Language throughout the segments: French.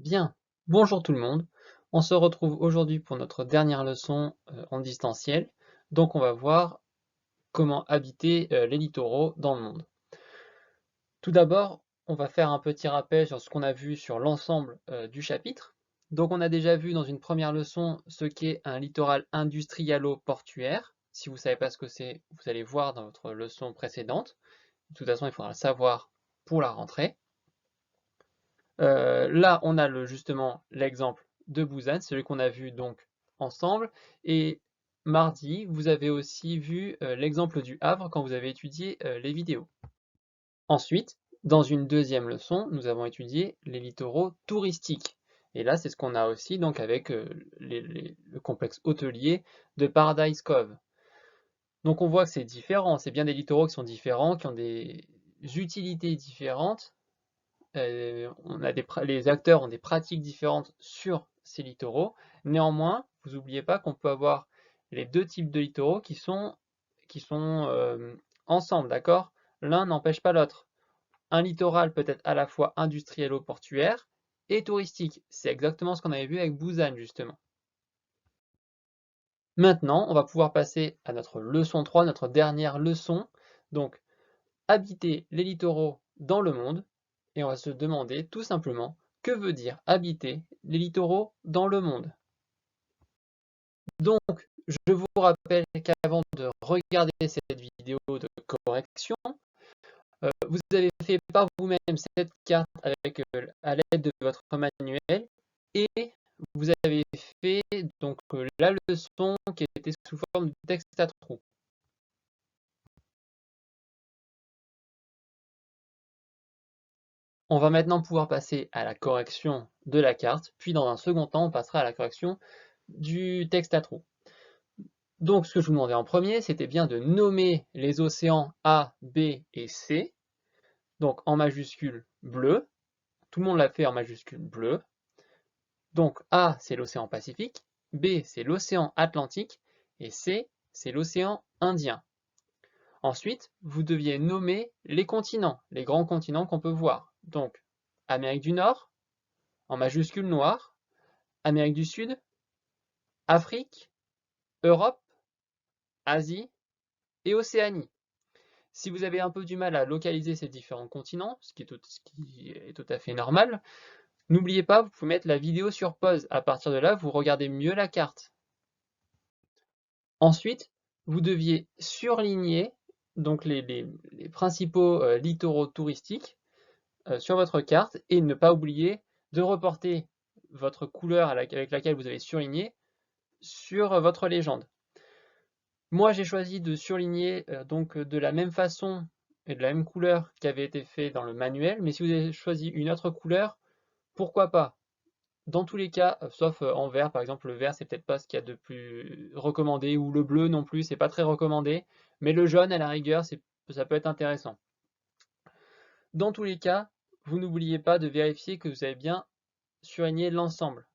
Bien, bonjour tout le monde. On se retrouve aujourd'hui pour notre dernière leçon en distanciel. Donc on va voir comment habiter les littoraux dans le monde. Tout d'abord, on va faire un petit rappel sur ce qu'on a vu sur l'ensemble du chapitre. Donc on a déjà vu dans une première leçon ce qu'est un littoral industrialo-portuaire. Si vous ne savez pas ce que c'est, vous allez voir dans votre leçon précédente. De toute façon, il faudra le savoir pour la rentrée. Là, on a justement l'exemple de Busan, celui qu'on a vu donc ensemble. Et mardi, vous avez aussi vu l'exemple du Havre quand vous avez étudié les vidéos. Ensuite, dans une deuxième leçon, nous avons étudié les littoraux touristiques. Et là, c'est ce qu'on a aussi donc avec le complexe hôtelier de Paradise Cove. Donc on voit que c'est différent, c'est bien des littoraux qui sont différents, qui ont des utilités différentes. Les acteurs ont des pratiques différentes sur ces littoraux. Néanmoins, vous n'oubliez pas qu'on peut avoir les deux types de littoraux qui sont ensemble, d'accord? L'un n'empêche pas l'autre. Un littoral peut être à la fois industrielo-portuaire et touristique. C'est exactement ce qu'on avait vu avec Busan, justement. Maintenant, on va pouvoir passer à notre leçon 3, notre dernière leçon. Donc, habiter les littoraux dans le monde, et on va se demander tout simplement que veut dire habiter les littoraux dans le monde. Donc, je vous rappelle qu'avant de regarder cette vidéo de correction, vous avez fait par vous-même cette carte à l'aide de votre manuel et vous avez fait donc la leçon qui était sous forme de texte à trous. On va maintenant pouvoir passer à la correction de la carte, puis dans un second temps, on passera à la correction du texte à trous. Donc ce que je vous demandais en premier, c'était bien de nommer les océans A, B et C, donc en majuscule bleu. Tout le monde l'a fait en majuscule bleu. Donc A, c'est l'océan Pacifique, B, c'est l'océan Atlantique, et C, c'est l'océan Indien. Ensuite, vous deviez nommer les continents, les grands continents qu'on peut voir. Donc Amérique du Nord, en majuscule noir, Amérique du Sud, Afrique, Europe, Asie et Océanie. Si vous avez un peu du mal à localiser ces différents continents, ce qui est tout à fait normal, n'oubliez pas, vous pouvez mettre la vidéo sur pause. À partir de là, vous regardez mieux la carte. Ensuite, vous deviez surligner donc les principaux littoraux touristiques sur votre carte et ne pas oublier de reporter votre couleur avec laquelle vous avez surligné sur votre légende. Moi, j'ai choisi de surligner donc de la même façon et de la même couleur qu'avait été fait dans le manuel, mais si vous avez choisi une autre couleur, pourquoi pas? Dans tous les cas, sauf en vert, par exemple, le vert, c'est peut-être pas ce qu'il y a de plus recommandé, ou le bleu non plus, c'est pas très recommandé, mais le jaune, à la rigueur, ça peut être intéressant. Dans tous les cas, vous n'oubliez pas de vérifier que vous avez bien surligné l'ensemble.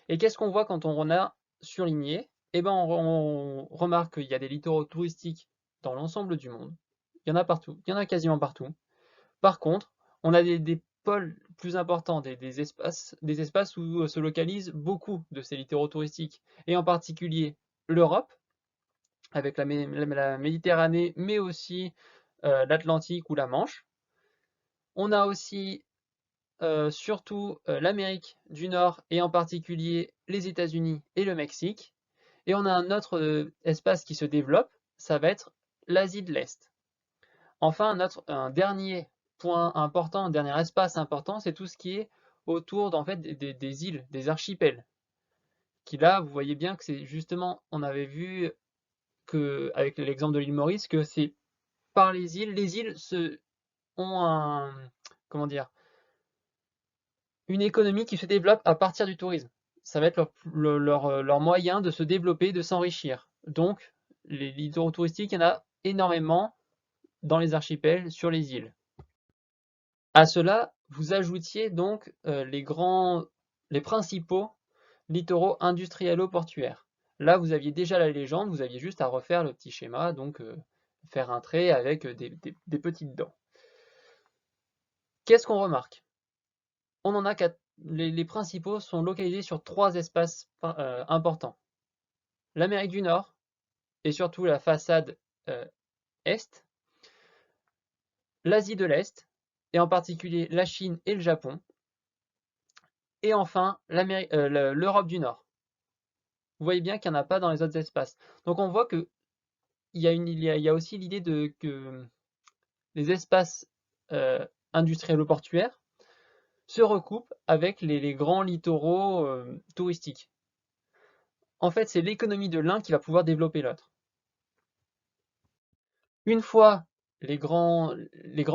Et qu'est-ce qu'on voit quand on a surligné? Eh ben, on remarque qu'il y a des littoraux touristiques dans l'ensemble du monde. Il y en a partout, il y en a quasiment partout. Par contre, on a des pôles plus importants, des espaces où se localisent beaucoup de ces littoraux touristiques, et en particulier l'Europe, avec la Méditerranée, mais aussi l'Atlantique ou la Manche. On a aussi surtout l'Amérique du Nord, et en particulier les États-Unis et le Mexique. Et on a un autre espace qui se développe, ça va être l'Asie de l'Est. Enfin, un dernier point important, un dernier espace important, c'est tout ce qui est autour en fait, des îles, des archipels. Qui là, vous voyez bien que c'est justement, on avait vu que, avec l'exemple de l'île Maurice, que c'est par les îles ont comment dire, une économie qui se développe à partir du tourisme. Ça va être leur moyen de se développer, de s'enrichir. Donc, les littoraux touristiques, il y en a énormément dans les archipels, sur les îles. À cela, vous ajoutiez donc les principaux littoraux industrielo-portuaires. Là, vous aviez déjà la légende, vous aviez juste à refaire le petit schéma, donc faire un trait avec des petites dents. Qu'est-ce qu'on remarque? On en a les principaux sont localisés sur 3 espaces importants. L'Amérique du Nord, et surtout la façade Est, l'Asie de l'Est, et en particulier la Chine et le Japon, et enfin l'Europe du Nord. Vous voyez bien qu'il n'y en a pas dans les autres espaces. Donc on voit qu'il y a aussi l'idée que les espaces industriels ou portuaires se recoupent avec les grands littoraux touristiques. En fait, c'est l'économie de l'un qui va pouvoir développer l'autre. Une fois les grands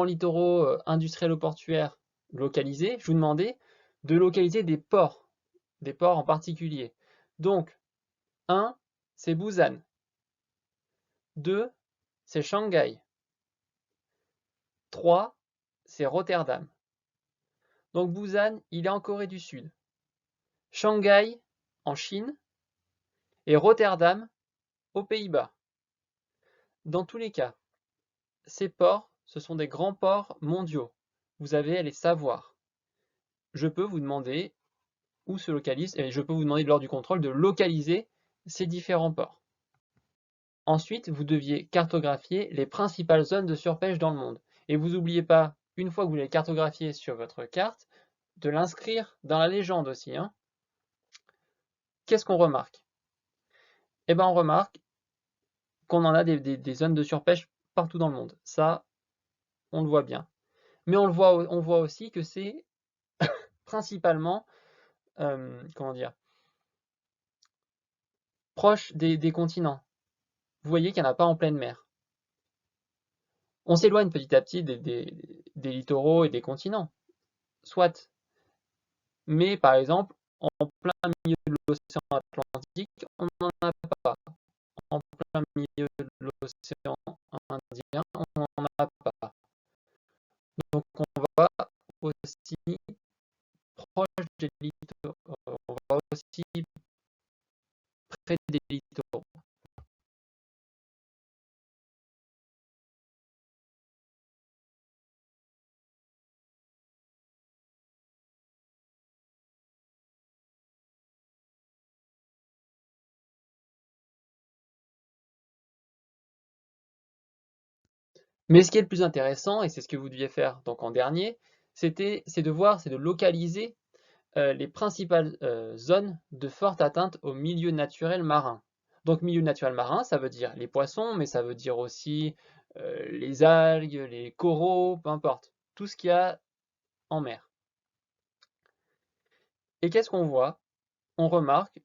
littoraux industriels ou portuaires localisés, je vous demandais de localiser des ports en particulier. Donc, 1, c'est Busan. 2, c'est Shanghai. 3, c'est Rotterdam. Donc Busan, il est en Corée du Sud. Shanghai, en Chine. Et Rotterdam, aux Pays-Bas. Dans tous les cas, ces ports, ce sont des grands ports mondiaux. Vous avez à les savoir. Je peux vous demander où se localise, et je peux vous demander lors du contrôle de localiser ces différents ports. Ensuite, vous deviez cartographier les principales zones de surpêche dans le monde. Et vous n'oubliez pas, une fois que vous les cartographiez sur votre carte, de l'inscrire dans la légende aussi. Hein. Qu'est-ce qu'on remarque? Eh bien, on remarque qu'on en a des zones de surpêche partout dans le monde. Ça, on le voit bien. Mais on voit aussi que c'est principalement, comment dire, proche des continents. Vous voyez qu'il n'y en a pas en pleine mer. On s'éloigne petit à petit des littoraux et des continents, soit. Mais par exemple, en plein milieu de l'océan Atlantique, on n'en a pas. En plein milieu de l'océan Indien, on n'en a pas. Donc on va aussi proche des littoraux, on va aussi près des littoraux. Mais ce qui est le plus intéressant, et c'est ce que vous deviez faire donc en dernier, c'est de localiser les principales zones de forte atteinte au milieu naturel marin. Donc milieu naturel marin, ça veut dire les poissons, mais ça veut dire aussi les algues, les coraux, peu importe, tout ce qu'il y a en mer. Et qu'est-ce qu'on voit? On remarque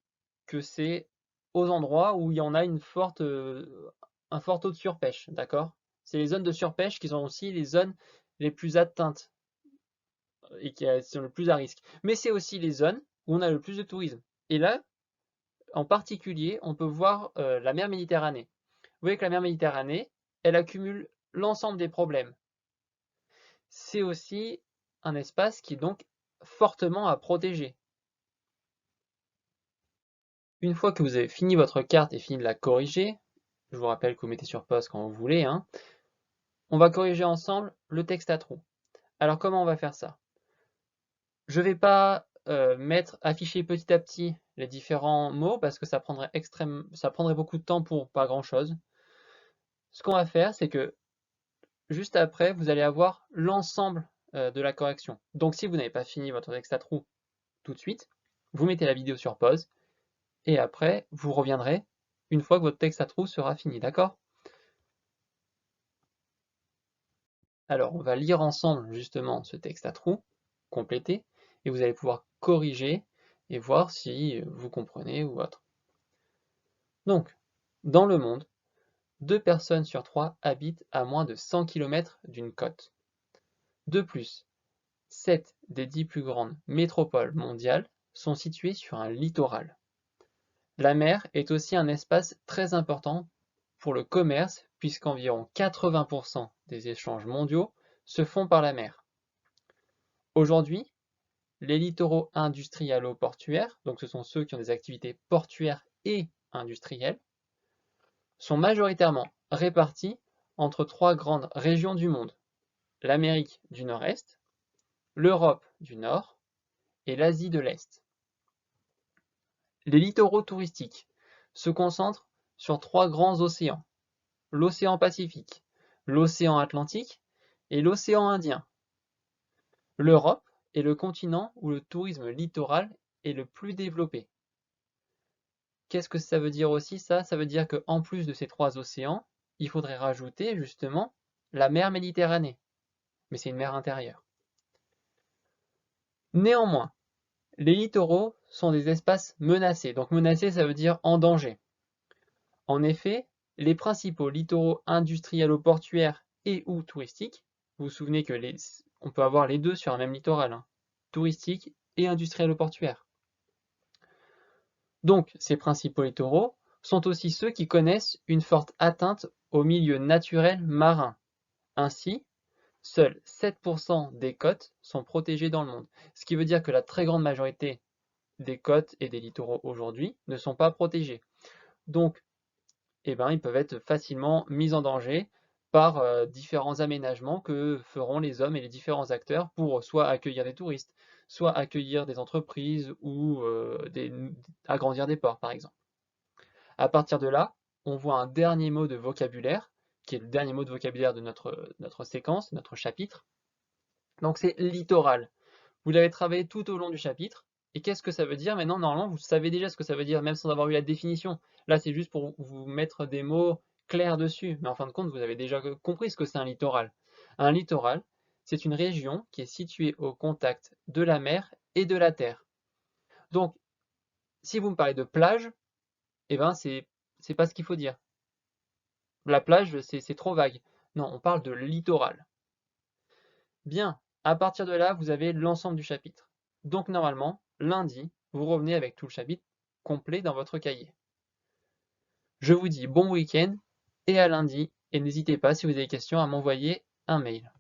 que c'est aux endroits où il y en a un fort taux de surpêche, d'accord? C'est les zones de surpêche qui sont aussi les zones les plus atteintes et qui sont le plus à risque. Mais c'est aussi les zones où on a le plus de tourisme. Et là, en particulier, on peut voir la mer Méditerranée. Vous voyez que la mer Méditerranée, elle accumule l'ensemble des problèmes. C'est aussi un espace qui est donc fortement à protéger. Une fois que vous avez fini votre carte et fini de la corriger, je vous rappelle que vous mettez sur pause quand vous voulez, hein, on va corriger ensemble le texte à trous. Alors comment on va faire ça? Je ne vais pas afficher petit à petit les différents mots parce que ça prendrait beaucoup de temps pour pas grand chose. Ce qu'on va faire, c'est que juste après, vous allez avoir l'ensemble de la correction. Donc si vous n'avez pas fini votre texte à trous tout de suite, vous mettez la vidéo sur pause et après, vous reviendrez une fois que votre texte à trous sera fini, d'accord? Alors, on va lire ensemble justement ce texte à trous complété et vous allez pouvoir corriger et voir si vous comprenez ou autre. Donc, dans le monde, 2 personnes sur 3 habitent à moins de 100 km d'une côte. De plus, 7 des 10 plus grandes métropoles mondiales sont situées sur un littoral. La mer est aussi un espace très important pour le commerce puisqu'environ 80% des échanges mondiaux se font par la mer. Aujourd'hui, les littoraux industrialo-portuaires, donc ce sont ceux qui ont des activités portuaires et industrielles, sont majoritairement répartis entre 3 grandes régions du monde: l'Amérique du Nord-Est, l'Europe du Nord et l'Asie de l'Est. Les littoraux touristiques se concentrent sur 3 grands océans, l'océan Pacifique, l'océan Atlantique et l'océan Indien. L'Europe est le continent où le tourisme littoral est le plus développé. Qu'est-ce que ça veut dire aussi ça? Ça veut dire qu'en plus de ces 3 océans, il faudrait rajouter justement la mer Méditerranée. Mais c'est une mer intérieure. Néanmoins, les littoraux sont des espaces menacés. Donc menacés, ça veut dire en danger. En effet, les principaux littoraux industriels-portuaires et ou touristiques, vous vous souvenez que on peut avoir les deux sur un même littoral, hein, touristique et industriel-portuaire. Donc, ces principaux littoraux sont aussi ceux qui connaissent une forte atteinte au milieu naturel marin. Ainsi, seuls 7% des côtes sont protégées dans le monde, ce qui veut dire que la très grande majorité des côtes et des littoraux aujourd'hui ne sont pas protégés. Donc, ils peuvent être facilement mis en danger par différents aménagements que feront les hommes et les différents acteurs pour soit accueillir des touristes, soit accueillir des entreprises ou agrandir des ports, par exemple. À partir de là, on voit un dernier mot de vocabulaire, qui est le dernier mot de vocabulaire de notre séquence, notre chapitre. Donc c'est littoral. Vous l'avez travaillé tout au long du chapitre. Et qu'est-ce que ça veut dire? Maintenant, normalement, vous savez déjà ce que ça veut dire, même sans avoir eu la définition. Là, c'est juste pour vous mettre des mots clairs dessus. Mais en fin de compte, vous avez déjà compris ce que c'est un littoral. Un littoral, c'est une région qui est située au contact de la mer et de la terre. Donc, si vous me parlez de plage, c'est pas ce qu'il faut dire. La plage, c'est trop vague. Non, on parle de littoral. Bien, à partir de là, vous avez l'ensemble du chapitre. Donc normalement, lundi, vous revenez avec tout le chapitre complet dans votre cahier. Je vous dis bon week-end et à lundi. Et n'hésitez pas, si vous avez des questions, à m'envoyer un mail.